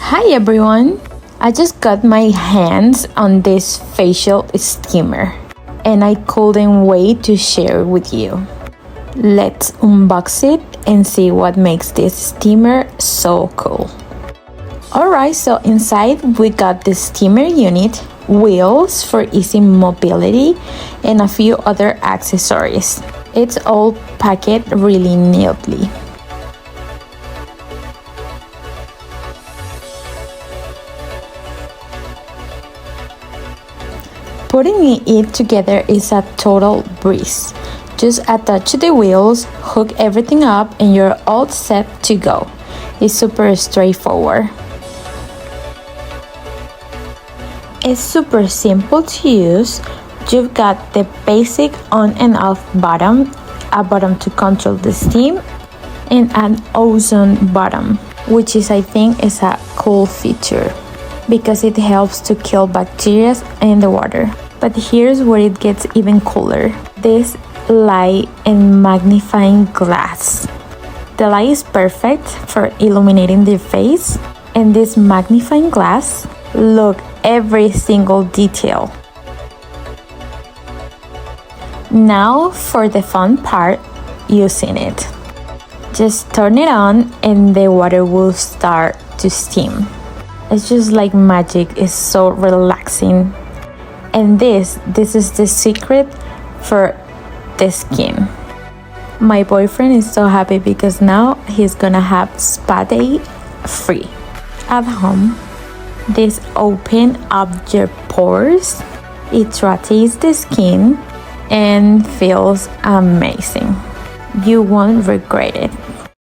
Hi everyone! I just got my hands on this facial steamer and I couldn't wait to share it with you. Let's unbox it and see what makes this steamer so cool. Alright, so inside we got the steamer unit, wheels for easy mobility, and a few other accessories. It's all packed really neatly. Putting it together is a total breeze. Just attach the wheels, hook everything up, and you're all set to go. It's super straightforward. It's super simple to use. You've got the basic on and off button, a button to control the steam, and an ozone button, which I think is a cool feature because it helps to kill bacteria in the water. But here's where it gets even cooler. This light and magnifying glass. The light is perfect for illuminating the face, and this magnifying glass, look every single detail. Now for the fun part, using it. Just turn it on and the water will start to steam. It's just like magic. It's so relaxing. And this is the secret for the skin. My boyfriend is so happy because now he's gonna have spa day free at home. This opens up your pores, it irritates the skin and feels amazing. You won't regret it.